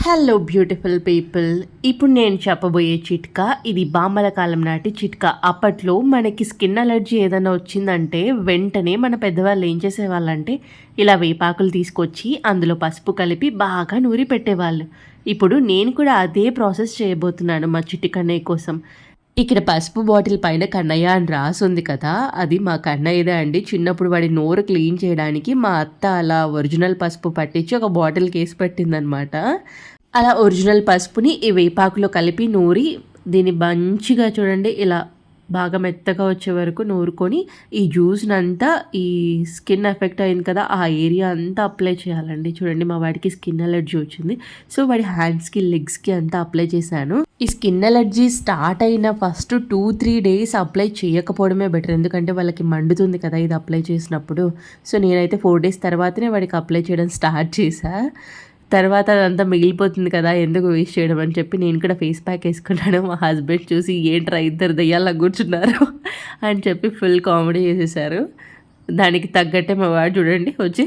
Hello beautiful people. ఇప్పుడు నేను చెప్పబోయే చిట్కా ఇది బామ్మల కాలం నాటి చిట్కా. అప్పట్లో మనకి స్కిన్ అలర్జీ ఏదైనా వచ్చిందంటే వెంటనే మన పెద్దవాళ్ళు ఏం చేసేవాళ్ళంటే ఇలా వేపాకులు తీసుకొచ్చి అందులో పసుపు కలిపి బాగా నూరి పెట్టేవాళ్ళు. ఇప్పుడు నేను కూడా అదే ప్రాసెస్ చేయబోతున్నాను మా చిట్టి కన్నయ్య కోసం. ఇక్కడ పసుపు బాటిల్ పైన కన్నయ్య అని రాసుంది కదా! అది మా కన్నయ్యదే అండి. చిన్నప్పుడు వాడి నోరు క్లీన్ చేయడానికి మా అత్త అలా ఒరిజినల్ పసుపు పట్టించి ఒక బాటిల్‌కేసి పెట్టిందనమాట. అలా ఒరిజినల్ పసుపుని ఈ వేపాకులో కలిపి నూరి దీన్ని మంచిగా చూడండి ఇలా బాగా మెత్తగా వచ్చే వరకు నూరుకొని ఈ జ్యూస్‌నంతా ఈ స్కిన్ ఎఫెక్ట్ అయింది కదా! ఆ ఏరియా అంతా అప్లై చేయాలండి. చూడండి మా వాడికి స్కిన్ అలర్జీ వచ్చింది. సో, వాడి హ్యాండ్స్‌కి, లెగ్స్‌కి అంతా అప్లై చేశాను. ఈ స్కిన్ అలర్జీ స్టార్ట్ అయిన ఫస్ట్ 2, 3 డేస్ అప్లై చేయకపోవడమే బెటర్. ఎందుకంటే వాళ్ళకి మండుతుంది కదా! ఇది అప్లై చేసినప్పుడు. సో, నేనైతే 4 డేస్ తర్వాతనే వాడికి అప్లై చేయడం స్టార్ట్ చేశా. తర్వాత అదంతా మిగిలిపోతుంది కదా! ఎందుకు వేస్ట్ చేయడం అని చెప్పి నేను కూడా ఫేస్ ప్యాక్ ఏసుకున్నాను. మా హస్బెండ్ చూసి ఏంట్రా ఇద్దరు దెయ్యాల్లా కూర్చున్నారు అని చెప్పి ఫుల్ కామెడీ చేసేసారు. దానికి తగ్గట్టే మా వాడు చూడండి వచ్చి